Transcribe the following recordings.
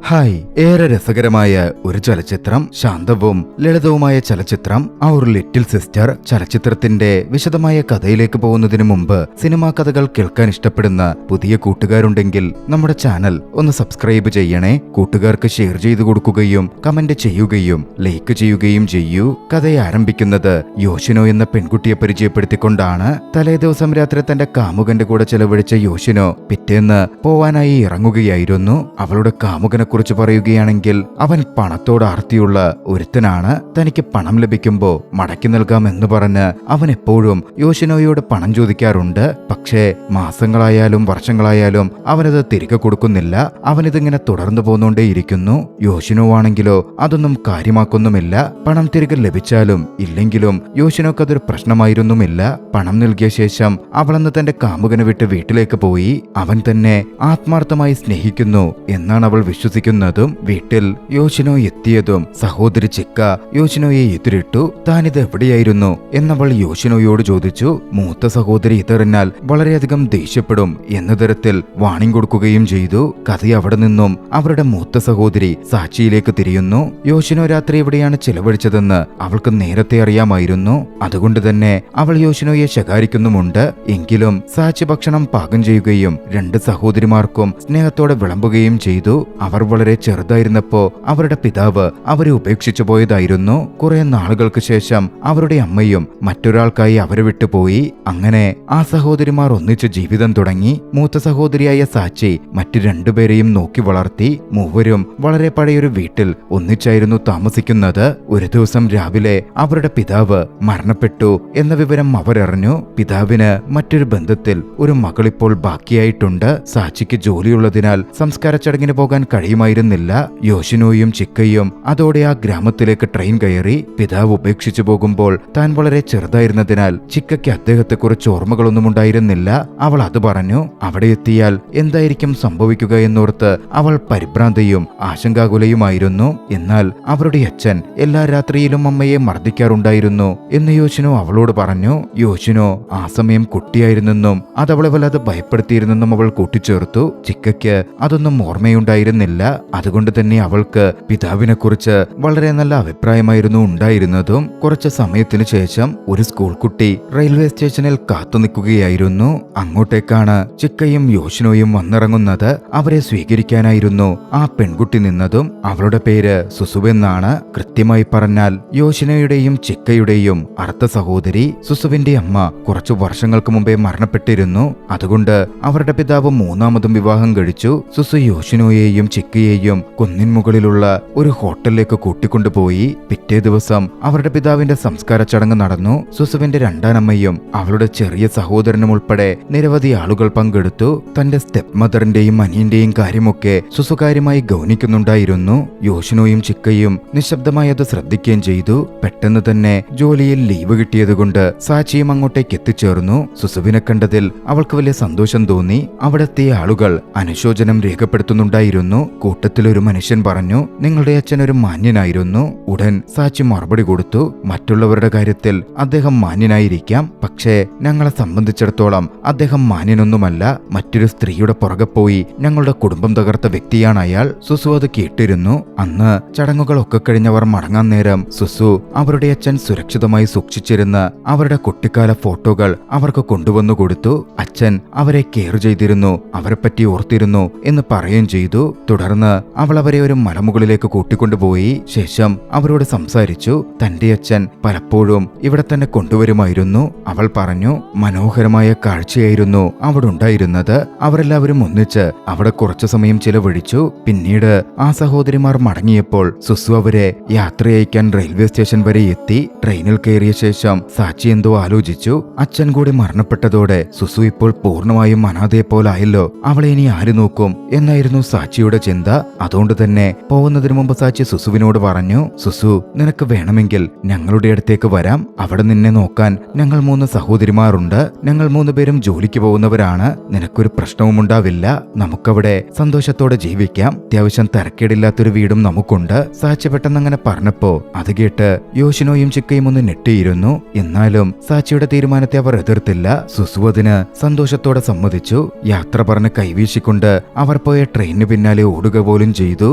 Hi, ഏറെ രസകരമായ ഒരു ചലച്ചിത്രം, ശാന്തവും ലളിതവുമായ ചലച്ചിത്രം ഔർ ലിറ്റിൽ സിസ്റ്റർ. ചലച്ചിത്രത്തിന്റെ വിശദമായ കഥയിലേക്ക് പോകുന്നതിന് മുമ്പ് സിനിമാ കഥകൾ കേൾക്കാൻ ഇഷ്ടപ്പെടുന്ന പുതിയ കൂട്ടുകാരുണ്ടെങ്കിൽ നമ്മുടെ ചാനൽ ഒന്ന് സബ്സ്ക്രൈബ് ചെയ്യണേ. കൂട്ടുകാർക്ക് ഷെയർ ചെയ്തു കൊടുക്കുകയും കമന്റ് ചെയ്യുകയും ലൈക്ക് ചെയ്യുകയും ചെയ്യൂ. കഥയെ ആരംഭിക്കുന്നത് യോഷിനോ എന്ന പെൺകുട്ടിയെ പരിചയപ്പെടുത്തിക്കൊണ്ടാണ്. തലേദിവസം രാത്രി തന്റെ കാമുകന്റെ കൂടെ ചെലവഴിച്ച യോഷിനോ പിറ്റേന്ന് പോവാനായി ഇറങ്ങുകയായിരുന്നു. അവളുടെ കാമുകനെ കുറിച്ച് പറയുകയാണെങ്കിൽ അവൻ പണത്തോട് ആർത്തിയുള്ള ഒരുത്തനാണ്. തനിക്ക് പണം ലഭിക്കുമ്പോ മടക്കി നൽകാമെന്ന് പറഞ്ഞ് അവൻ എപ്പോഴും യോഷിനോയോട് പണം ചോദിക്കാറുണ്ട്. പക്ഷേ മാസങ്ങളായാലും വർഷങ്ങളായാലും അവനത് തിരികെ കൊടുക്കുന്നില്ല. അവനിതിങ്ങനെ തുടർന്നു പോന്നുകൊണ്ടേയിരിക്കുന്നു. യോഷിനോ ആണെങ്കിലോ അതൊന്നും കാര്യമാക്കുന്നുമില്ല. പണം തിരികെ ലഭിച്ചാലും ഇല്ലെങ്കിലും യോഷിനോക്ക് അതൊരു പ്രശ്നമായിരുന്നുമില്ല. പണം നൽകിയ ശേഷം അവളന്ന് തന്റെ കാമുകനെ വിട്ട് വീട്ടിലേക്ക് പോയി. അവൻ തന്നെ ആത്മാർത്ഥമായി സ്നേഹിക്കുന്നു എന്നാണ് അവൾ വിശ്വസിക്കുന്നതും. വീട്ടിൽ യോഷിനോ എത്തിയതും സഹോദരി ചിക്ക യോഷിനോയെ എതിരിട്ടു. താനിത് എവിടെയായിരുന്നു എന്നവൾ യോഷിനോയോട് ചോദിച്ചു. മൂത്ത സഹോദരി ഇതറിഞ്ഞാൽ വളരെയധികം ദേഷ്യപ്പെടും എന്ന തരത്തിൽ വാണിംഗ് കൊടുക്കുകയും ചെയ്തു. കഥ അവിടെ നിന്നും അവരുടെ മൂത്ത സഹോദരി സാച്ചിയിലേക്ക് തിരിയുന്നു. യോഷിനോ രാത്രി എവിടെയാണ് ചിലവഴിച്ചതെന്ന് അവൾക്ക് നേരത്തെ അറിയാമായിരുന്നു. അതുകൊണ്ട് തന്നെ അവൾ യോഷിനോയെ ശകാരിക്കുന്നുമുണ്ട്. എങ്കിലും സാച്ചി ഭക്ഷണം പാകം ചെയ്യുകയും രണ്ട് സഹോദരിമാർക്കും സ്നേഹത്തോടെ വിളമ്പുകയും ചെയ്തു. അവർ വളരെ ചെറുതായിരുന്നപ്പോ അവരുടെ പിതാവ് അവരെ ഉപേക്ഷിച്ചു പോയതായിരുന്നു. കുറെ നാളുകൾക്ക് ശേഷം അവരുടെ അമ്മയും മറ്റൊരാൾക്കായി അവരെ വിട്ടുപോയി. അങ്ങനെ ആ സഹോദരിമാർ ഒന്നിച്ച് ജീവിതം തുടങ്ങി. മൂത്ത സഹോദരിയായ സാച്ചി മറ്റു രണ്ടുപേരെയും നോക്കി വളർത്തി. മൂവരും വളരെ പഴയൊരു വീട്ടിൽ ഒന്നിച്ചായിരുന്നു താമസിക്കുന്നത്. ഒരു ദിവസം രാവിലെ അവരുടെ പിതാവ് മരണപ്പെട്ടു എന്ന വിവരം അവരറിഞ്ഞു. പിതാവിന് മറ്റൊരു ബന്ധത്തിൽ ഒരു മകളിപ്പോൾ ബാക്കിയായിട്ടുണ്ട്. സാച്ചിക്ക് ജോലിയുള്ളതിനാൽ സംസ്കാര ചടങ്ങിന് പോകാൻ കഴിയുമായിരുന്നില്ല. യോഷിനോയും ചിക്കയും അതോടെ ആ ഗ്രാമത്തിലേക്ക് ട്രെയിൻ കയറി. പിതാവ് ഉപേക്ഷിച്ചു പോകുമ്പോൾ താൻ വളരെ ചെറുതായിരുന്നതിനാൽ ചിക്കയ്ക്ക് അദ്ദേഹത്തെക്കുറിച്ച് ഓർമ്മകളൊന്നും ഉണ്ടായിരുന്നില്ല. അവൾ അത് പറഞ്ഞു. അവിടെ എത്തിയാൽ എന്തായിരിക്കും സംഭവിക്കുക എന്നോർത്ത് അവൾ പരിഭ്രാന്തയും ആശങ്കാകുലയുമായിരുന്നു. എന്നാൽ അവരുടെ അച്ഛൻ എല്ലാ രാത്രിയിലും അമ്മയെ മർദ്ദിക്കാറുണ്ടായിരുന്നു എന്ന് യോഷിനോ അവളോട് പറഞ്ഞു. യോഷിനോ ആ സമയം കുട്ടിയായിരുന്നെന്നും അതവളെ വല്ലാതെ ഭയപ്പെടുത്തിയിരുന്നെന്നും അവൾ കൂട്ടിച്ചേർത്തു. ചിക്കയ്ക്ക് അതൊന്നും ഓർമ്മയുണ്ടായിരുന്നില്ല. അതുകൊണ്ട് തന്നെ അവൾക്ക് പിതാവിനെ കുറിച്ച് വളരെ നല്ല അഭിപ്രായമായിരുന്നു ഉണ്ടായിരുന്നതും. കുറച്ച് സമയത്തിനു ശേഷം ഒരു സ്കൂൾ കുട്ടി റെയിൽവേ സ്റ്റേഷനിൽ കാത്തു നിൽക്കുകയായിരുന്നു. അങ്ങോട്ടേക്കാണ് ചിക്കയും യോഷിനോയും വന്നിറങ്ങുന്നത്. അവരെ സ്വീകരിക്കാനായിരുന്നു ആ പെൺകുട്ടി നിന്നതും. അവളുടെ പേര് സുസുവെന്നാണ്. കൃത്യമായി പറഞ്ഞാൽ യോഷിനോയുടെയും ചിക്കയുടെയും അർത്ഥ സഹോദരി. സുസുവിന്റെ അമ്മ കുറച്ചു വർഷങ്ങൾക്ക് മുമ്പേ മരണപ്പെട്ടിരുന്നു. അതുകൊണ്ട് അവരുടെ പിതാവ് മൂന്നാമതും വിവാഹം കഴിച്ചു. സുസു യോഷിനോയെയും ചിക്കയെയും കുന്നിൻ മുകളിലുള്ള ഒരു ഹോട്ടലിലേക്ക് കൂട്ടിക്കൊണ്ടുപോയി. പിറ്റേ ദിവസം അവരുടെ പിതാവിന്റെ സംസ്കാര ചടങ്ങ് നടന്നു. സുസുവിന്റെ രണ്ടാനമ്മയും അവളുടെ ചെറിയ സഹോദരനും ഉൾപ്പെടെ നിരവധി ആളുകൾ പങ്കെടുത്തു. തന്റെ സ്റ്റെപ്പ് മദറിന്റെയും അനിയന്റെയും കാര്യമൊക്കെ സുസു കാര്യമായി ഗൗനിക്കുന്നുണ്ടായിരുന്നു. യോഷിനോയും ചിക്കയും നിശബ്ദമായി അത് ശ്രദ്ധിക്കുകയും ചെയ്തു. പെട്ടെന്ന് തന്നെ ജോലിയിൽ ലീവ് കിട്ടിയതുകൊണ്ട് സാച്ചിയും അങ്ങോട്ടേക്ക് എത്തിച്ചേർന്നു. സുസുവിനെ കണ്ടതിൽ അവൾക്ക് വലിയ സന്തോഷം തോന്നി. അവിടെത്തിയ ആളുകൾ അനുശോചനം രേഖപ്പെടുത്തുന്നുണ്ടായിരുന്നു. കൂട്ടത്തിൽ ഒരു മനുഷ്യൻ പറഞ്ഞു, നിങ്ങളുടെ അച്ഛൻ ഒരു മാന്യനായിരുന്നു. ഉടൻ സാച്ചി മറുപടി കൊടുത്തു, മറ്റുള്ളവരുടെ കാര്യത്തിൽ അദ്ദേഹം മാന്യനായിരിക്കാം, പക്ഷേ ഞങ്ങളെ സംബന്ധിച്ചിടത്തോളം അദ്ദേഹം മാന്യനൊന്നുമല്ല. മറ്റൊരു സ്ത്രീയുടെ പുറകെ പോയി ഞങ്ങളുടെ കുടുംബം തകർത്ത വ്യക്തിയാണ് അയാൾ. സുസു അത് കേട്ടിരുന്നു. അന്ന് ചടങ്ങുകളൊക്കെ കഴിഞ്ഞവർ മടങ്ങാൻ നേരം സുസു അവരുടെ അച്ഛൻ സുരക്ഷിതമായി സൂക്ഷിച്ചിരുന്ന അവരുടെ കുട്ടിക്കാല ഫോട്ടോകൾ അവർക്ക് കൊണ്ടുവന്നു കൊടുത്തു. അച്ഛൻ അവരെ കെയർ ചെയ്തിരുന്നു, അവരെപ്പറ്റി ഓർത്തിരുന്നു എന്ന് പറയുകയും ചെയ്തു. തുടർന്ന് അവൾ അവരെ ഒരു മലമുകളിലേക്ക് കൂട്ടിക്കൊണ്ടുപോയി. ശേഷം അവരോട് സംസാരിച്ചു. തന്റെ അച്ഛൻ പലപ്പോഴും ഇവിടെ തന്നെ കൊണ്ടുവരുമായിരുന്നു. അവൾ പറഞ്ഞു. മനോഹരമായ കാഴ്ചയായിരുന്നു അവിടെ ഉണ്ടായിരുന്നത്. അവരെല്ലാവരും ഒന്നിച്ച് അവിടെ കുറച്ചു സമയം ചിലവഴിച്ചു. പിന്നീട് ആ സഹോദരിമാർ മടങ്ങിയപ്പോൾ സുസു അവരെ യാത്രയയക്കാൻ റെയിൽവേ സ്റ്റേഷൻ വരെ എത്തി. ട്രെയിനിൽ കയറിയ ശേഷം സാച്ചി എന്തോ ആലോചിച്ചു. അച്ഛൻ കൂടി മരണപ്പെട്ടതോടെ സുസു ഇപ്പോൾ പൂർണ്ണമായും അനാഥയെ പോലായല്ലോ. അവളെ ഇനി ആര് നോക്കും എന്നായിരുന്നു സാച്ചിയുടെ ചിന്ത. അതുകൊണ്ട് തന്നെ പോകുന്നതിന് മുമ്പ് സാച്ചി സുസുവിനോട് പറഞ്ഞു, സുസു, നിനക്ക് വേണമെങ്കിൽ ഞങ്ങളുടെ അടുത്തേക്ക് വരാം. അവിടെ നിന്നെ നോക്കാൻ ഞങ്ങൾ 3 സഹോദരിമാരുണ്ട്. ഞങ്ങൾ 3 പേരും ജോലിക്ക് പോകുന്നവരാണ്. നിനക്കൊരു പ്രശ്നവും ഉണ്ടാവില്ല. നമുക്കവിടെ സന്തോഷത്തോടെ ജീവിക്കാം. അത്യാവശ്യം തരക്കേടില്ലാത്തൊരു വീടും നമുക്കുണ്ട്. സാച്ചി പെട്ടെന്ന് അങ്ങനെ പറഞ്ഞപ്പോ അത് കേട്ട് യോഷിനോയും ചിക്കയും ഒന്ന് ഞെട്ടിയിരുന്നു. എന്നാലും സാച്ചിയുടെ തീരുമാനത്തെ അവർ എതിർത്തില്ല. സുസു അതിന് സന്തോഷത്തോടെ സമ്മതിച്ചു. യാത്ര പറഞ്ഞ് കൈവീശിക്കൊണ്ട് അവർ പോയ ട്രെയിനിന് പിന്നാലെ ഓടുക നിർത്തുക പോലും ചെയ്തു.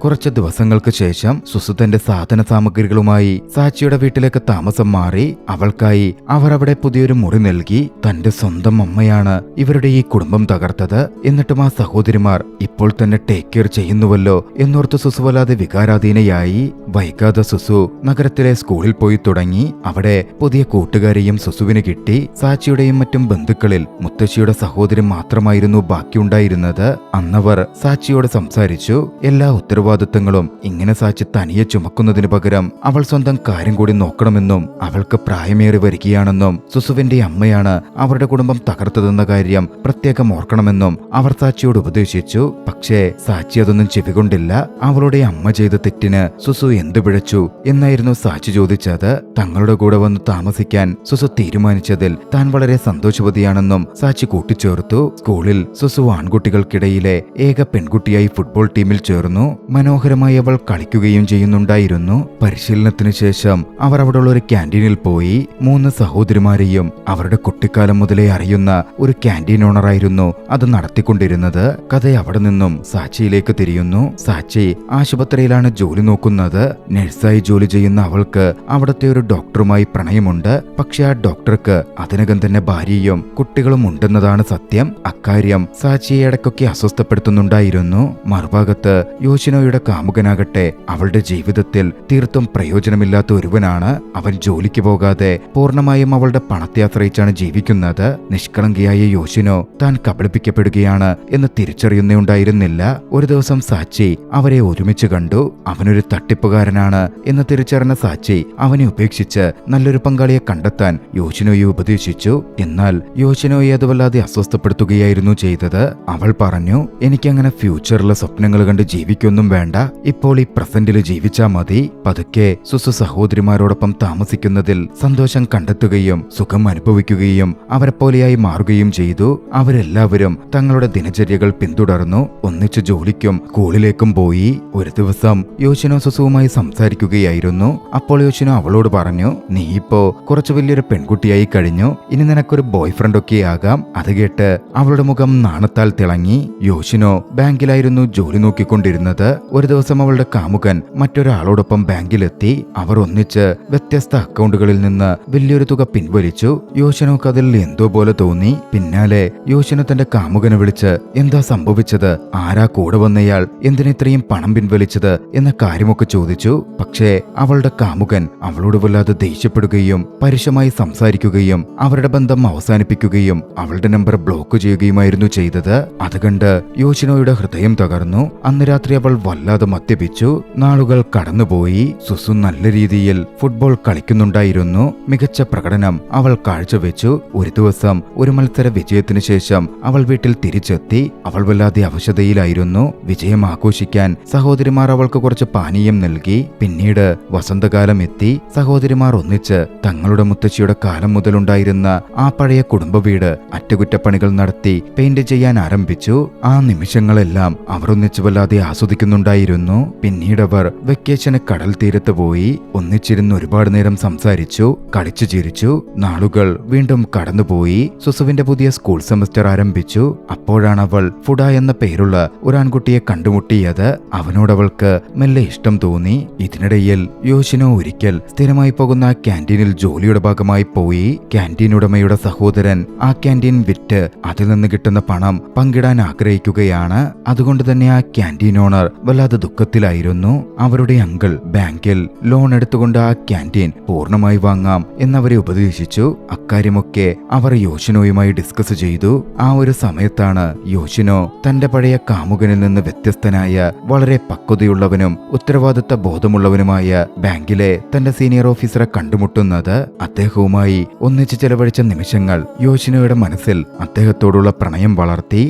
കുറച്ച് ദിവസങ്ങൾക്ക് ശേഷം സുസു തന്റെ സാധന സാമഗ്രികളുമായി സാച്ചിയുടെ വീട്ടിലേക്ക് താമസം മാറി. അവൾക്കായി അവർ അവിടെ പുതിയൊരു മുറി നൽകി. തന്റെ സ്വന്തം അമ്മയാണ് ഇവരുടെ ഈ കുടുംബം തകർത്തത്. എന്നിട്ടും ആ സഹോദരിമാർ ഇപ്പോൾ തന്നെ ടേക്ക് കെയർ ചെയ്യുന്നുവല്ലോ എന്നോർത്ത് സുസു വല്ലാതെ വികാരാധീനയായി. വൈകാതെ സുസു നഗരത്തിലെ സ്കൂളിൽ പോയി തുടങ്ങി. അവിടെ പുതിയ കൂട്ടുകാരെയും സുസുവിന് കിട്ടി. സാച്ചിയുടെയും മറ്റും ബന്ധുക്കളിൽ മുത്തശ്ശിയുടെ സഹോദരി മാത്രമായിരുന്നു ബാക്കിയുണ്ടായിരുന്നത്. അന്നവർ സാച്ചിയോട് സംസാരിച്ചു. എല്ലാ ഉത്തരവാദിത്തങ്ങളും ഇങ്ങനെ സാച്ചി തനിയെ ചുമക്കുന്നതിനു പകരം അവൾ സ്വന്തം കാര്യം കൂടി നോക്കണമെന്നും അവൾക്ക് പ്രായമേറി വരികയാണെന്നും സുസുവിന്റെ അമ്മയാണ് അവരുടെ കുടുംബം തകർത്തതെന്ന കാര്യം പ്രത്യേകം ഓർക്കണമെന്നും അവർ സാച്ചിയോട് ഉപദേശിച്ചു. പക്ഷേ സാച്ചി അതൊന്നും ചെവികൊണ്ടില്ല. അവളുടെ അമ്മ ചെയ്ത തെറ്റിന് സുസു എന്തു പിഴച്ചു എന്നായിരുന്നു സാച്ചി ചോദിച്ചത്. തങ്ങളുടെ കൂടെ വന്ന് താമസിക്കാൻ സുസു തീരുമാനിച്ചതിൽ താൻ വളരെ സന്തോഷവതിയാണെന്നും സാച്ചി കൂട്ടിച്ചേർത്തു. സ്കൂളിൽ സുസു ആൺകുട്ടികൾക്കിടയിലെ ഏക പെൺകുട്ടിയായി ഫുട്ബോൾ ടീമിൽ ചേർന്നു. മനോഹരമായി അവൾ കളിക്കുകയും ചെയ്യുന്നുണ്ടായിരുന്നു. പരിശീലനത്തിന് ശേഷം അവർ അവിടെയുള്ള ഒരു ക്യാൻറ്റീനിൽ പോയി. 3 സഹോദരിമാരെയും അവരുടെ കുട്ടിക്കാലം മുതലേ അറിയുന്ന ഒരു ക്യാൻറ്റീൻ ഓണറായിരുന്നു അത് നടത്തിക്കൊണ്ടിരുന്നത്. കഥ അവിടെ നിന്നും സാച്ചിയിലേക്ക് തിരിയുന്നു. സാച്ചി ആശുപത്രിയിലാണ് ജോലി നോക്കുന്നത്. നഴ്സായി ജോലി ചെയ്യുന്ന അവൾക്ക് അവിടുത്തെ ഒരു ഡോക്ടറുമായി പ്രണയമുണ്ട്. പക്ഷെ ആ ഡോക്ടർക്ക് അതിനകം തന്നെ ഭാര്യയും കുട്ടികളും ഉണ്ടെന്നതാണ് സത്യം. അക്കാര്യം സാച്ചിയെ ഇടയ്ക്കൊക്കെ അസ്വസ്ഥപ്പെടുത്തുന്നുണ്ടായിരുന്നു. മറുഭാഗത്ത് യോഷിനോയുടെ കാമുകനാകട്ടെ അവളുടെ ജീവിതത്തിൽ തീർത്തും പ്രയോജനമില്ലാത്ത ഒരുവനാണ്. അവൻ ജോലിക്ക് പോകാതെ പൂർണ്ണമായും അവളുടെ പണത്തെ ആശ്രയിച്ചാണ് ജീവിക്കുന്നത്. നിഷ്കളങ്കയായ യോഷിനോ താൻ കബളിപ്പിക്കപ്പെടുകയാണ് എന്ന് തിരിച്ചറിയുന്നുണ്ടായിരുന്നില്ല. ഒരു ദിവസം സാച്ചി അവരെ ഒരുമിച്ച് കണ്ടു. അവനൊരു തട്ടിപ്പുകാരനാണ് എന്ന് തിരിച്ചറിഞ്ഞ സാച്ചി അവനെ ഉപേക്ഷിച്ച് നല്ലൊരു പങ്കാളിയെ കണ്ടെത്താൻ യോഷിനോയെ ഉപദേശിച്ചു. എന്നാൽ യോഷിനോയെ അത് വല്ലാതെ അസ്വസ്ഥപ്പെടുത്തുകയായിരുന്നു ചെയ്തത്. അവൾ പറഞ്ഞു, എനിക്കങ്ങനെ ഫ്യൂച്ചറിലെ സ്വപ്നങ്ങൾ കണ്ട് ജീവിക്കൊന്നും വേണ്ട. ഇപ്പോൾ ഈ പ്രസന്റിൽ ജീവിച്ചാ മതി. പതുക്കെ സുസു സഹോദരിമാരോടൊപ്പം താമസിക്കുന്നതിൽ സന്തോഷം കണ്ടെത്തുകയും സുഖം അനുഭവിക്കുകയും അവരെപ്പോലെയായി മാറുകയും ചെയ്തു. അവരെല്ലാവരും തങ്ങളുടെ ദിനചര്യകൾ പിന്തുടർന്നു. ഒന്നിച്ചു ജോലിക്കും സ്കൂളിലേക്കും പോയി. ഒരു ദിവസം യോഷിനോ സുസുവുമായി സംസാരിക്കുകയായിരുന്നു. അപ്പോൾ യോഷിനോ അവളോട് പറഞ്ഞു, നീ ഇപ്പോ കുറച്ചു വലിയൊരു പെൺകുട്ടിയായി കഴിഞ്ഞു. ഇനി നിനക്കൊരു ബോയ് ഫ്രണ്ട് ഒക്കെ ആകാം. അത് കേട്ട് അവളുടെ മുഖം നാണത്താൽ തിളങ്ങി. യോഷിനോ ബാങ്കിലായിരുന്നു ജോലി നോക്കിക്കൊണ്ടിരുന്നത്. ഒരു ദിവസം അവളുടെ കാമുകൻ മറ്റൊരാളോടൊപ്പം ബാങ്കിലെത്തി. അവർ ഒന്നിച്ച് വ്യത്യസ്ത അക്കൗണ്ടുകളിൽ നിന്ന് വലിയൊരു തുക പിൻവലിച്ചു. യോഷിനോക്ക് അതിൽ എന്തോ പോലെ തോന്നി. പിന്നാലെ യോഷിനോ തന്റെ കാമുകനെ വിളിച്ച് എന്താ സംഭവിച്ചത്, ആരാ കൂടെ വന്നയാൾ, എന്തിനിത്രയും പണം പിൻവലിച്ചത് എന്ന കാര്യമൊക്കെ ചോദിച്ചു. പക്ഷേ അവളുടെ കാമുകൻ അവളോട് വല്ലാതെ ദേഷ്യപ്പെടുകയും പരുഷമായി സംസാരിക്കുകയും അവരുടെ ബന്ധം അവസാനിപ്പിക്കുകയും അവളുടെ നമ്പർ ബ്ലോക്ക് ചെയ്യുകയുമായിരുന്നു ചെയ്തത്. അതുകണ്ട് യോഷിനോയുടെ ഹൃദയം തകർന്നു. അന്ന് രാത്രി അവൾ വല്ലാതെ മദ്യപിച്ചു. നാളുകൾ കടന്നുപോയി. സുസു നല്ല രീതിയിൽ ഫുട്ബോൾ കളിക്കുന്നുണ്ടായിരുന്നു. മികച്ച പ്രകടനം അവൾ കാഴ്ചവെച്ചു. ഒരു ദിവസം ഒരു മത്സര വിജയത്തിനു ശേഷം അവൾ വീട്ടിൽ തിരിച്ചെത്തി. അവൾ വല്ലാതെ അവശതയിലായിരുന്നു. വിജയം ആഘോഷിക്കാൻ സഹോദരിമാർ അവൾക്ക് കുറച്ച് പാനീയം നൽകി. പിന്നീട് വസന്തകാലം എത്തി. സഹോദരിമാർ ഒന്നിച്ച് തങ്ങളുടെ മുത്തശ്ശിയുടെ കാലം മുതലുണ്ടായിരുന്ന ആ പഴയ കുടുംബ വീട് അറ്റകുറ്റപ്പണികൾ നടത്തി പെയിന്റ് ചെയ്യാൻ ആരംഭിച്ചു. ആ നിമിഷങ്ങളെല്ലാം അവർ ഒന്നിച്ച് വല്ലാതെ ആസ്വദിക്കുന്നുണ്ടായിരുന്നു. പിന്നീട് അവർ വെക്കേഷന് കടൽ തീരത്ത് പോയി. ഒന്നിച്ചിരുന്ന് ഒരുപാട് നേരം സംസാരിച്ചു, കളിച്ചു ചിരിച്ചു. നാളുകൾ വീണ്ടും കടന്നുപോയി. സുസുവിന്റെ പുതിയ സ്കൂൾ സെമസ്റ്റർ ആരംഭിച്ചു. അപ്പോഴാണ് അവൾ ഫുഡ എന്ന പേരുള്ള ഒരു ആൺകുട്ടിയെ കണ്ടുമുട്ടിയത്. അവനോടവൾക്ക് മെല്ലെ ഇഷ്ടം തോന്നി. ഇതിനിടയിൽ യോഷിനോ ഒരിക്കൽ സ്ഥിരമായി പോകുന്ന ആ ക്യാൻറ്റീനിൽ ജോലിയുടെ ഭാഗമായി പോയി. ക്യാൻറ്റീൻ ഉടമയുടെ സഹോദരൻ ആ ക്യാൻറ്റീൻ വിറ്റ് അതിൽ നിന്ന് കിട്ടുന്ന പണം പങ്കിടാൻ ആഗ്രഹിക്കുകയാണ്. അതുകൊണ്ട് തന്നെ ആ ക്യാൻറ്റീൻ ഓണർ വല്ലാതെ ദുഃഖത്തിലായിരുന്നു. അവരുടെ അങ്കിൾ ബാങ്കിൽ ലോൺ എടുത്തുകൊണ്ട് ആ ക്യാൻറ്റീൻ പൂർണ്ണമായി വാങ്ങാം എന്നവരെ ഉപദേശിച്ചു. അക്കാര്യമൊക്കെ അവർ യോഷിനോയുമായി ഡിസ്കസ് ചെയ്തു. ആ ഒരു സമയത്താണ് യോഷിനോ തന്റെ പഴയ കാമുകനിൽ നിന്ന് വ്യത്യസ്തനായ വളരെ പക്വതയുള്ളവനും ഉത്തരവാദിത്ത ബോധമുള്ളവനുമായ ബാങ്കിലെ തന്റെ സീനിയർ ഓഫീസറെ കണ്ടുമുട്ടുന്നത്. അദ്ദേഹവുമായി ഒന്നിച്ച് ചെലവഴിച്ച നിമിഷങ്ങൾ യോഷിനോയുടെ മനസ്സിൽ അദ്ദേഹത്തോടുള്ള പ്രണയം വളർത്തി.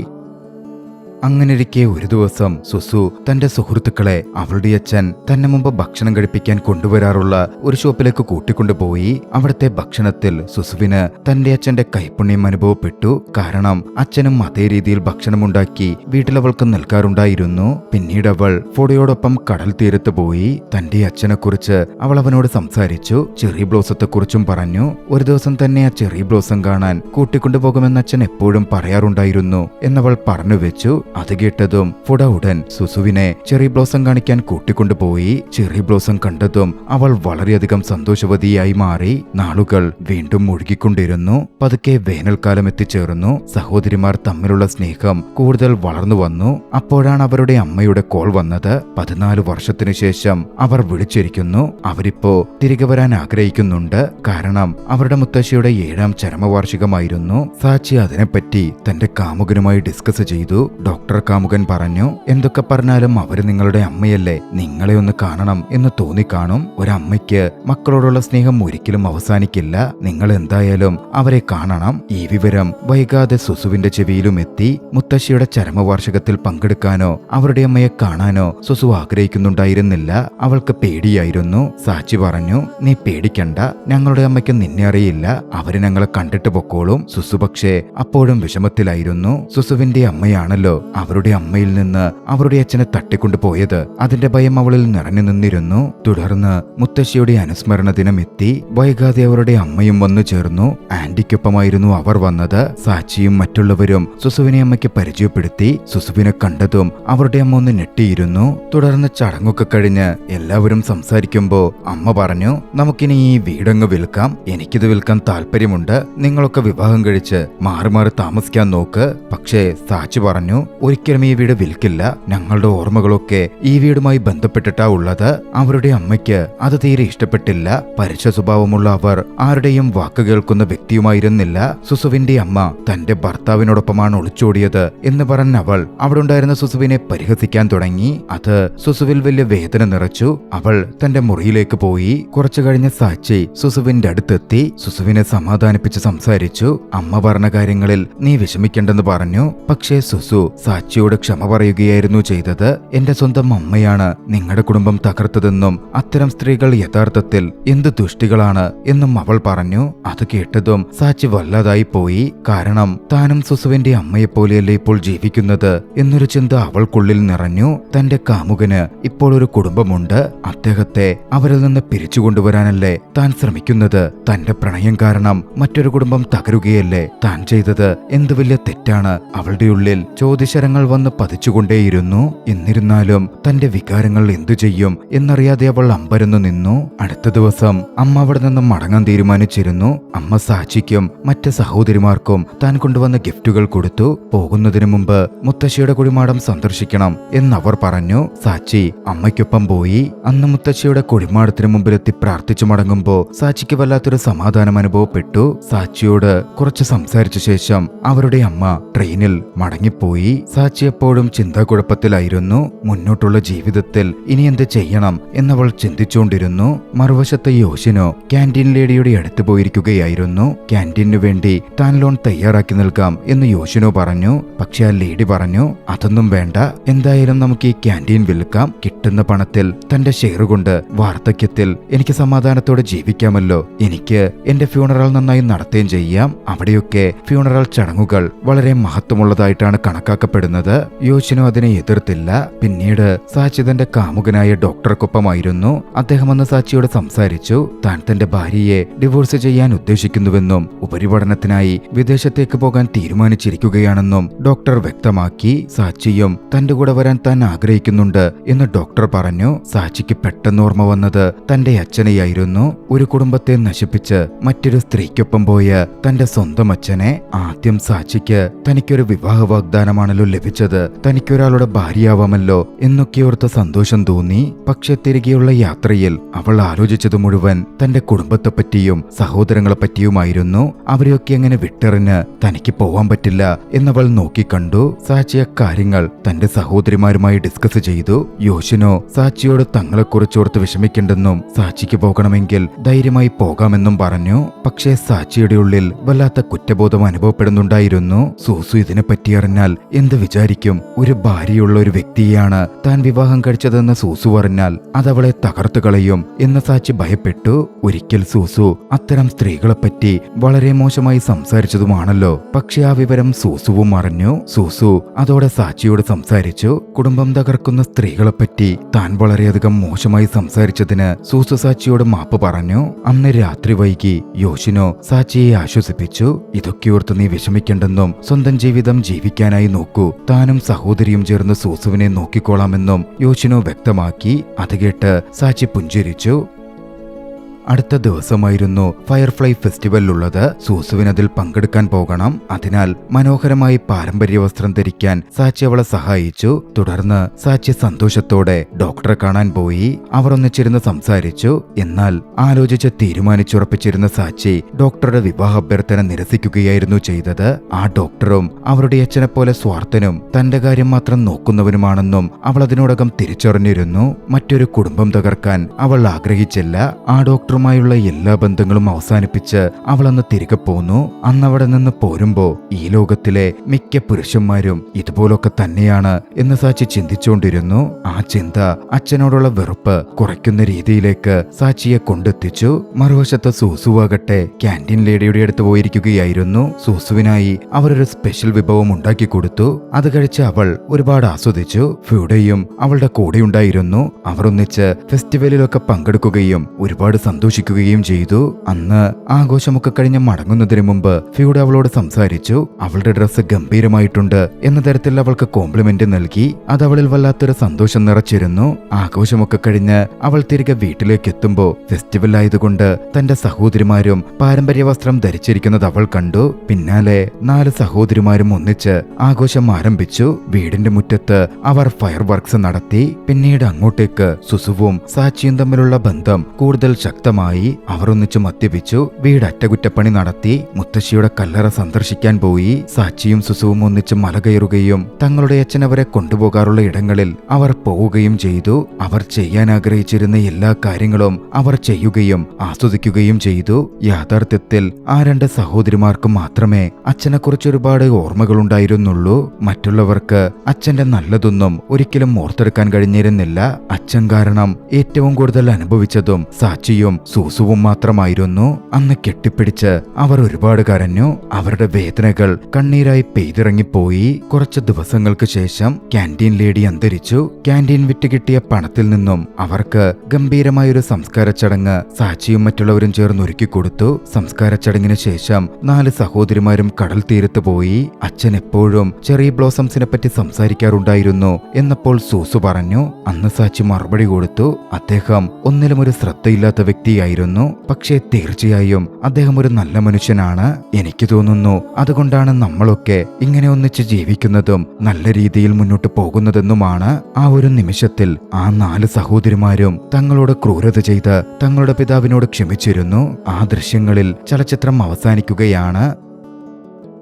അങ്ങനെയിരിക്കെ ഒരു ദിവസം സുസു തന്റെ സുഹൃത്തുക്കളെ അവളുടെ അച്ഛൻ തന്നെ മുമ്പ് ഭക്ഷണം കഴിപ്പിക്കാൻ കൊണ്ടുവരാറുള്ള ഒരു ഷോപ്പിലേക്ക് കൂട്ടിക്കൊണ്ടുപോയി. അവിടുത്തെ ഭക്ഷണത്തിൽ സുസുവിന് തന്റെ അച്ഛന്റെ കൈപുണ്യം അനുഭവപ്പെട്ടു. കാരണം അച്ഛനും അതേ രീതിയിൽ ഭക്ഷണമുണ്ടാക്കി വീട്ടിലവൾക്ക് നൽകാറുണ്ടായിരുന്നു. പിന്നീട് അവൾ ഫോഡയോടൊപ്പം കടൽ തീരത്ത് പോയി. തന്റെ അച്ഛനെക്കുറിച്ച് അവൾ അവനോട് സംസാരിച്ചു. ചെറി ബ്ലോസത്തെക്കുറിച്ചും പറഞ്ഞു. ഒരു ദിവസം തന്നെ ആ ചെറി ബ്ലോസം കാണാൻ കൂട്ടിക്കൊണ്ടുപോകുമെന്ന് അച്ഛൻ എപ്പോഴും പറയാറുണ്ടായിരുന്നു എന്നവൾ പറഞ്ഞു വെച്ചു. അത് കേട്ടതും ഫുഡ ഉടൻ സുസുവിനെ ചെറി ബ്ലോസം കാണിക്കാൻ കൂട്ടിക്കൊണ്ടുപോയി. ചെറി ബ്ലോസം കണ്ടതും അവൾ വളരെയധികം സന്തോഷവതിയായി മാറി. നാളുകൾ വീണ്ടും മുഴുകിക്കൊണ്ടിരുന്നു. പതുക്കെ വേനൽക്കാലം എത്തിച്ചേർന്നു. സഹോദരിമാർ തമ്മിലുള്ള സ്നേഹം കൂടുതൽ വളർന്നു വന്നു. അപ്പോഴാണ് അവരുടെ അമ്മയുടെ കോൾ വന്നത്. 14 വർഷത്തിനു ശേഷം അവർ വിളിച്ചിരിക്കുന്നു. അവരിപ്പോ തിരികെ വരാൻ ആഗ്രഹിക്കുന്നുണ്ട്. കാരണം അവരുടെ മുത്തശ്ശിയുടെ 7ാം ചരമവാർഷികമായിരുന്നു. സാച്ചി അതിനെപ്പറ്റി തന്റെ കാമുകനുമായി ഡിസ്കസ് ചെയ്തു. ഡോക്ടർ കാമുകൻ പറഞ്ഞു, എന്തൊക്കെ പറഞ്ഞാലും അവര് നിങ്ങളുടെ അമ്മയല്ലേ, നിങ്ങളെ ഒന്ന് കാണണം എന്ന് തോന്നിക്കാണും. ഒരമ്മയ്ക്ക് മക്കളോടുള്ള സ്നേഹം ഒരിക്കലും അവസാനിക്കില്ല. നിങ്ങൾ എന്തായാലും അവരെ കാണണം. ഈ വിവരം വൈകാതെ സുസുവിന്റെ ചെവിയിലും എത്തി. മുത്തശ്ശിയുടെ ചരമവാർഷികത്തിൽ പങ്കെടുക്കാനോ അവരുടെ അമ്മയെ കാണാനോ സുസു ആഗ്രഹിക്കുന്നുണ്ടായിരുന്നില്ല. അവൾക്ക് പേടിയായിരുന്നു. സാച്ചി പറഞ്ഞു, നീ പേടിക്കണ്ട, ഞങ്ങളുടെ അമ്മയ്ക്ക് നിന്നെ അറിയില്ല, അവര് ഞങ്ങളെ കണ്ടിട്ട് പൊക്കോളും. സുസു പക്ഷേ അപ്പോഴും വിഷമത്തിലായിരുന്നു. സുസുവിന്റെ അമ്മയാണല്ലോ അവരുടെ അമ്മയിൽ നിന്ന് അവരുടെ അച്ഛനെ തട്ടിക്കൊണ്ടുപോയത്. അതിന്റെ ഭയം അവളിൽ നിറഞ്ഞു നിന്നിരുന്നു. തുടർന്ന് മുത്തശ്ശിയുടെ അനുസ്മരണ ദിനം എത്തി. വൈകാതെ അവരുടെ അമ്മയും വന്നു ചേർന്നു. ആന്റിക്കൊപ്പമായിരുന്നു അവർ വന്നത്. സാച്ചിയും മറ്റുള്ളവരും സുസുവിനെ അമ്മയ്ക്ക് പരിചയപ്പെടുത്തി. സുസുവിനെ കണ്ടതും അവരുടെ അമ്മ ഒന്ന് ഞെട്ടിയിരുന്നു. തുടർന്ന് ചടങ്ങൊക്കെ കഴിഞ്ഞ് എല്ലാവരും സംസാരിക്കുമ്പോ അമ്മ പറഞ്ഞു, നമുക്കിനി ഈ വീടങ്ങ് വിൽക്കാം, എനിക്കിത് വിൽക്കാൻ താല്പര്യമുണ്ട്, നിങ്ങളൊക്കെ വിവാഹം കഴിച്ച് മാറി മാറി താമസിക്കാൻ നോക്ക്. പക്ഷേ സാച്ചി പറഞ്ഞു, ഒരിക്കലും ഈ വീട് വിൽക്കില്ല, ഞങ്ങളുടെ ഓർമ്മകളൊക്കെ ഈ വീടുമായി ബന്ധപ്പെട്ടിട്ടാ ഉള്ളത്. അവരുടെ അമ്മയ്ക്ക് അത് തീരെ ഇഷ്ടപ്പെട്ടില്ല. പരുഷ സ്വഭാവമുള്ള അവർ ആരുടെയും വാക്ക് കേൾക്കുന്ന വ്യക്തിയുമായിരുന്നില്ല. സുസുവിന്റെ അമ്മ തന്റെ ഭർത്താവിനോടൊപ്പമാണ് ഒളിച്ചോടിയത് എന്ന് പറഞ്ഞ അവൾ അവിടെ ഉണ്ടായിരുന്ന സുസുവിനെ പരിഹസിക്കാൻ തുടങ്ങി. അത് സുസുവിൽ വലിയ വേദന നിറച്ചു. അവൾ തന്റെ മുറിയിലേക്ക് പോയി. കുറച്ചു കഴിഞ്ഞ് സാച്ചി സുസുവിന്റെ അടുത്തെത്തി. സുസുവിനെ സമാധാനിപ്പിച്ച് സംസാരിച്ചു. അമ്മ പറഞ്ഞ കാര്യങ്ങളിൽ നീ വിഷമിക്കേണ്ടെന്ന് പറഞ്ഞു. പക്ഷേ സുസു സാച്ചിയോട് ക്ഷമ പറയുകയായിരുന്നു ചെയ്തത്. എന്റെ സ്വന്തം അമ്മയാണ് നിങ്ങളുടെ കുടുംബം തകർത്തതെന്നും അത്തരം സ്ത്രീകൾ യഥാർത്ഥത്തിൽ എന്ത് ദുഷ്ടികളാണ് എന്നും അവൾ പറഞ്ഞു. അത് കേട്ടതും സാച്ചി വല്ലാതായി പോയി. കാരണം താനും സുസുവിന്റെ അമ്മയെപ്പോലെയല്ലേ ഇപ്പോൾ ജീവിക്കുന്നത് എന്നൊരു ചിന്ത അവൾക്കുള്ളിൽ നിറഞ്ഞു. തന്റെ കാമുകന് ഇപ്പോൾ ഒരു കുടുംബമുണ്ട്. അദ്ദേഹത്തെ അവരിൽ നിന്ന് പിരിച്ചു കൊണ്ടുവരാനല്ലേ താൻ ശ്രമിക്കുന്നത്. തന്റെ പ്രണയം കാരണം മറ്റൊരു കുടുംബം തകരുകയല്ലേ താൻ ചെയ്തത്. എന്ത് വലിയ തെറ്റാണ്. അവളുടെ ഉള്ളിൽ ചോദ്യശരങ്ങൾ വന്ന് പതിച്ചുകൊണ്ടേയിരുന്നു. എന്നിരുന്നാലും തന്റെ വികാരങ്ങൾ എന്തു ചെയ്യും എന്നറിയാതെ അവൾ അമ്പരന്നു നിന്നു. അടുത്ത ദിവസം അമ്മ അവിടെ നിന്നും മടങ്ങാൻ തീരുമാനിച്ചിരുന്നു. അമ്മ സാച്ചിക്കും മറ്റ് സഹോദരിമാർക്കും താൻ കൊണ്ടുവന്ന ഗിഫ്റ്റുകൾ കൊടുത്തു. പോകുന്നതിനു മുമ്പ് മുത്തശ്ശിയുടെ കുഴിമാടം സന്ദർശിക്കണം എന്നവർ പറഞ്ഞു. സാച്ചി അമ്മയ്ക്കൊപ്പം പോയി. അന്ന് മുത്തശ്ശിയുടെ കുഴിമാടത്തിന് മുമ്പിലെത്തി പ്രാർത്ഥിച്ചു മടങ്ങുമ്പോ സാച്ചിക്ക് വല്ലാത്തൊരു സമാധാനം അനുഭവപ്പെട്ടു. സാച്ചിയോട് കുറച്ച് സംസാരിച്ച ശേഷം അവരുടെ അമ്മ ട്രെയിനിൽ മടങ്ങിപ്പോയി. സാച്ചി എപ്പോഴും ചിന്താക്കുഴപ്പത്തിലായിരുന്നു. മുന്നോട്ടുള്ള ജീവിതത്തിൽ ഇനി എന്ത് ചെയ്യണം എന്നവൾ ചിന്തിച്ചുകൊണ്ടിരുന്നു. മറുവശത്ത് യോഷിനോ ക്യാൻറ്റീൻ ലേഡിയുടെ അടുത്ത് പോയിരിക്കുകയായിരുന്നു. ക്യാൻറ്റീനു വേണ്ടി താൻ ലോൺ തയ്യാറാക്കി നൽകാം എന്ന് യോഷിനോ പറഞ്ഞു. പക്ഷെ ആ ലേഡി പറഞ്ഞു, അതൊന്നും വേണ്ട, എന്തായാലും നമുക്ക് ഈ ക്യാൻറ്റീൻ വിൽക്കാം. കിട്ടുന്ന പണത്തിൽ തന്റെ ഷെയർ കൊണ്ട് വാർദ്ധക്യത്തിൽ എനിക്ക് സമാധാനത്തോടെ ജീവിക്കാമല്ലോ. എനിക്ക് എന്റെ ഫ്യൂണറൽ നന്നായി നടത്തുകയും ചെയ്യാം. അവിടെയൊക്കെ ഫ്യൂണറൽ ചടങ്ങുകൾ വളരെ മഹത്വമുള്ളതായിട്ടാണ് കണക്കാക്കപ്പെടുന്നത്. യോഷിനോ അതിനെ എതിർത്തില്ല. പിന്നീട് സാച്ചി തന്റെ കാമുകനായ ഡോക്ടർക്കൊപ്പമായിരുന്നു. അദ്ദേഹം അന്ന് സാച്ചിയോട് സംസാരിച്ചു. താൻ തന്റെ ഭാര്യയെ ഡിവോഴ്സ് ചെയ്യാൻ ഉദ്ദേശിക്കുന്നുവെന്നും ഉപരിപഠനത്തിനായി വിദേശത്തേക്ക് പോകാൻ തീരുമാനിച്ചിരിക്കുകയാണെന്നും ഡോക്ടർ വ്യക്തമാക്കി. സാച്ചിയും തന്റെ കൂടെ വരാൻ താൻ ആഗ്രഹിക്കുന്നുണ്ട് എന്ന് ഡോക്ടർ പറഞ്ഞു. സാച്ചിക്ക് പെട്ടെന്ന് ഓർമ്മ വന്നത് തന്റെ അച്ഛനെയായിരുന്നു. ഒരു കുടുംബത്തെ നശിപ്പിച്ച് മറ്റൊരു സ്ത്രീക്കൊപ്പം പോയ തന്റെ സ്വന്തം അച്ഛനെ. ആദ്യം സാച്ചിക്ക് തനിക്കൊരു വിവാഹ വാഗ്ദാനമാണല്ലോ ലഭിച്ചത്, തനിക്കൊരാളുടെ ഭാര്യയാവാമല്ലോ എന്നൊക്കെയോർത്ത് സന്തോഷം തോന്നി. പക്ഷെ തിരികെയുള്ള യാത്രയിൽ അവൾ ആലോചിച്ചത് മുഴുവൻ തന്റെ കുടുംബത്തെപ്പറ്റിയും സഹോദരങ്ങളെപ്പറ്റിയുമായിരുന്നു. അവരെയൊക്കെ എങ്ങനെ വിട്ടെറിഞ്ഞ് തനിക്ക് പോവാൻ പറ്റില്ല എന്നവൾ നോക്കിക്കണ്ടു. സാച്ചി കാര്യങ്ങൾ തന്റെ സഹോദരിമാരുമായി ഡിസ്കസ് ചെയ്തു. യോഷിനോ സാച്ചിയോട് തങ്ങളെക്കുറിച്ചോർത്ത് വിഷമിക്കണ്ടെന്നും സാച്ചിക്ക് പോകണമെങ്കിൽ ധൈര്യമായി പോകാമെന്നും പറഞ്ഞു. പക്ഷേ സാച്ചിയുടെ ഉള്ളിൽ വല്ലാത്ത കുറ്റബോധം അനുഭവപ്പെടുന്നുണ്ടായിരുന്നു. സൂസു ഇതിനെപ്പറ്റി അറിഞ്ഞാൽ എന്ത് വിചാരിക്കും? ഒരു ഭാര്യയുള്ള ഒരു വ്യക്തിയെയാണ് താൻ വിവാഹം കഴിച്ചതെന്ന് സൂസു അറിഞ്ഞാൽ അതവളെ തകർത്തു കളയും എന്ന് സാച്ചി ഭയപ്പെട്ടു. ഒരിക്കൽ സൂസു അത്തരം സ്ത്രീകളെപ്പറ്റി വളരെ മോശമായി സംസാരിച്ചതുമാണല്ലോ. പക്ഷെ ആ വിവരം സൂസുവും അറിഞ്ഞു. സൂസു അതോടെ സാച്ചിയോട് സംസാരിച്ചു. കുടുംബം തകർക്കുന്ന സ്ത്രീകളെപ്പറ്റി താൻ വളരെയധികം മോശമായി സംസാരിച്ചതിന് സൂസു സാച്ചിയോട് മാപ്പ് പറഞ്ഞു. അന്ന് രാത്രി വൈകി യോഷിനോ സാച്ചിയെ ആശ്വസിപ്പിച്ചു. ഇതൊക്കെ ഓർത്ത് നീ വിഷമിക്കണ്ടെന്നും സ്വന്തം ജീവിതം ജീവിക്കാനായി നോക്കൂ. താനും സഹോദരിയും ചേർന്ന് സൂസുവിനെ നോക്കിക്കോളാമെന്നും യോഷിനോ വ്യക്തമാക്കി. അത് കേട്ട് സാച്ചി പുഞ്ചിരിച്ചു. അടുത്ത ദിവസമായിരുന്നു ഫയർഫ്ലൈ ഫെസ്റ്റിവലിലുള്ളത്. സൂസുവിനതിൽ പങ്കെടുക്കാൻ പോകണം. അതിനാൽ മനോഹരമായി പാരമ്പര്യ വസ്ത്രം ധരിക്കാൻ സാച്ചി അവളെ സഹായിച്ചു. തുടർന്ന് സാച്ചി സന്തോഷത്തോടെ ഡോക്ടറെ കാണാൻ പോയി. അവർ ഒന്നിച്ചിരുന്ന് സംസാരിച്ചു. എന്നാൽ ആലോചിച്ച് തീരുമാനിച്ചുറപ്പിച്ചിരുന്ന സാച്ചി ഡോക്ടറുടെ വിവാഹാഭ്യർത്ഥന നിരസിക്കുകയായിരുന്നു ചെയ്തത്. ആ ഡോക്ടറും അവരുടെ അച്ഛനെ പോലെ സ്വാർത്ഥനും തന്റെ കാര്യം മാത്രം നോക്കുന്നവനുമാണെന്നും അവൾ അതിനോടകം തിരിച്ചറിഞ്ഞിരുന്നു. മറ്റൊരു കുടുംബം തകർക്കാൻ അവൾ ആഗ്രഹിച്ചില്ല. ആ ഡോക്ടർ ുമായുള്ള എല്ലാ ബന്ധങ്ങളും അവസാനിപ്പിച്ച് അവൾ അന്ന് തിരികെ പോന്നു. അന്നവിടെ നിന്ന് പോരുമ്പോ ഈ ലോകത്തിലെ മിക്ക പുരുഷന്മാരും ഇതുപോലൊക്കെ തന്നെയാണ് എന്ന് സാച്ചി ചിന്തിച്ചുകൊണ്ടിരുന്നു. ആ ചിന്ത അച്ഛനോടുള്ള വെറുപ്പ് കുറയ്ക്കുന്ന രീതിയിലേക്ക് സാച്ചിയെ കൊണ്ടെത്തിച്ചു. മറുവശത്ത് സൂസുവാകട്ടെ ക്യാൻറ്റീൻ ലേഡിയുടെ അടുത്ത് പോയിരിക്കുകയായിരുന്നു. സൂസുവിനായി അവരൊരു സ്പെഷ്യൽ വിഭവം ഉണ്ടാക്കി കൊടുത്തു. അത് കഴിച്ച് അവൾ ഒരുപാട് ആസ്വദിച്ചു. ഫ്യൂഡയും അവളുടെ കൂടെയുണ്ടായിരുന്നു. അവർ ഒന്നിച്ച് ഫെസ്റ്റിവലിലൊക്കെ പങ്കെടുക്കുകയും ഒരുപാട് സന്തോഷിക്കുകയും ചെയ്തു. അന്ന് ആഘോഷമൊക്കെ കഴിഞ്ഞ് മടങ്ങുന്നതിന് മുമ്പ് ഫ്യൂഡ അവളോട് സംസാരിച്ചു. അവളുടെ ഡ്രസ്സ് ഗംഭീരമായിട്ടുണ്ട് എന്ന തരത്തിൽ അവൾക്ക് കോംപ്ലിമെന്റ് നൽകി. അത് അവളിൽ വല്ലാത്തൊരു സന്തോഷം നിറച്ചിരുന്നു. ആഘോഷമൊക്കെ കഴിഞ്ഞ് അവൾ തിരികെ വീട്ടിലേക്ക് എത്തുമ്പോൾ ഫെസ്റ്റിവൽ ആയതുകൊണ്ട് തന്റെ സഹോദരിമാരും പാരമ്പര്യ വസ്ത്രം ധരിച്ചിരിക്കുന്നത് അവൾ കണ്ടു. പിന്നാലെ 4 സഹോദരിമാരും ഒന്നിച്ച് ആഘോഷം ആരംഭിച്ചു. വീടിന്റെ മുറ്റത്ത് അവർ ഫയർ വർക്ക്സ് നടത്തി. പിന്നീട് അങ്ങോട്ടേക്ക് സുസുവും സാച്ചിയും തമ്മിലുള്ള ബന്ധം കൂടുതൽ ശക്തമായി. അവർ ഒന്നിച്ച് മദ്യപിച്ചു. വീട് അറ്റകുറ്റപ്പണി നടത്തി. മുത്തശ്ശിയുടെ കല്ലറ സന്ദർശിക്കാൻ പോയി. സാച്ചിയും സുസുവും ഒന്നിച്ച് മല കയറുകയും തങ്ങളുടെ അച്ഛൻ അവരെ കൊണ്ടുപോകാറുള്ള ഇടങ്ങളിൽ അവർ പോവുകയും ചെയ്തു. അവർ ചെയ്യാൻ ആഗ്രഹിച്ചിരുന്ന എല്ലാ കാര്യങ്ങളും അവർ ചെയ്യുകയും ആസ്വദിക്കുകയും ചെയ്തു. യാഥാർത്ഥ്യത്തിൽ ആ 2 സഹോദരിമാർക്ക് മാത്രമേ അച്ഛനെക്കുറിച്ച് ഒരുപാട് ഓർമ്മകളുണ്ടായിരുന്നുള്ളൂ. മറ്റുള്ളവർക്ക് അച്ഛന്റെ നല്ലതൊന്നും ഒരിക്കലും ഓർത്തെടുക്കാൻ കഴിഞ്ഞിരുന്നില്ല. അച്ഛൻ കാരണം ഏറ്റവും കൂടുതൽ അനുഭവിച്ചതും സാച്ചിയും സൂസുവും മാത്രമായിരുന്നു. അന്ന് കെട്ടിപ്പിടിച്ച് അവർ ഒരുപാട് കരഞ്ഞു. അവരുടെ വേദനകൾ കണ്ണീരായി പെയ്തിറങ്ങിപ്പോയി. കുറച്ച് ദിവസങ്ങൾക്ക് ശേഷം ക്യാൻറ്റീൻ ലേഡി അന്തരിച്ചു. ക്യാൻറ്റീൻ വിറ്റ് കിട്ടിയ പണത്തിൽ നിന്നും അവർക്ക് ഗംഭീരമായൊരു സംസ്കാര ചടങ്ങ് സാച്ചിയും മറ്റുള്ളവരും ചേർന്ന് ഒരുക്കിക്കൊടുത്തു. സംസ്കാര ചടങ്ങിന് ശേഷം 4 സഹോദരിമാരും കടൽ തീരത്ത് പോയി. അച്ഛൻ എപ്പോഴും ചെറി ബ്ലോസംസിനെ പറ്റി സംസാരിക്കാറുണ്ടായിരുന്നു എന്നപ്പോൾ സൂസു പറഞ്ഞു. അന്ന് സാച്ചി മറുപടി കൊടുത്തു. അദ്ദേഹം ഒന്നിലും ഒരു ശ്രദ്ധയില്ലാത്ത വ്യക്തിയായിരുന്നു. പക്ഷേ തീർച്ചയായും അദ്ദേഹം ഒരു നല്ല മനുഷ്യനാണ്. എനിക്ക് തോന്നുന്നു അതുകൊണ്ടാണ് നമ്മളൊക്കെ ഇങ്ങനെ ഒന്നിച്ച് ജീവിക്കുന്നതും നല്ല രീതിയിൽ മുന്നോട്ട് പോകുന്നതെന്നുമാണ്. ആ ഒരു നിമിഷത്തിൽ ആ 4 സഹോദരിമാരും തങ്ങളോട് ക്രൂരത ചെയ്ത് തങ്ങളുടെ പിതാവിനോട് ക്ഷമിച്ചിരുന്നു. ആ ദൃശ്യങ്ങളിൽ ചലച്ചിത്രം അവസാനിക്കുകയാണ്.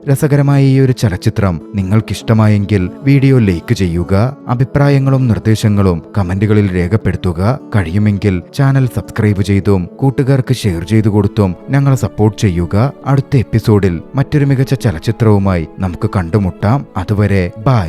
രസകരമായ ഈ ഒരു ചലച്ചിത്രം നിങ്ങൾക്കിഷ്ടമായെങ്കിൽ വീഡിയോ ലൈക്ക് ചെയ്യുക. അഭിപ്രായങ്ങളും നിർദ്ദേശങ്ങളും കമന്റുകളിൽ രേഖപ്പെടുത്തുക. കഴിയുമെങ്കിൽ ചാനൽ സബ്സ്ക്രൈബ് ചെയ്തും കൂട്ടുകാർക്ക് ഷെയർ ചെയ്തു കൊടുത്തും ഞങ്ങളെ സപ്പോർട്ട് ചെയ്യുക. അടുത്ത എപ്പിസോഡിൽ മറ്റൊരു മികച്ച ചലച്ചിത്രവുമായി നമുക്ക് കണ്ടുമുട്ടാം. അതുവരെ ബൈ.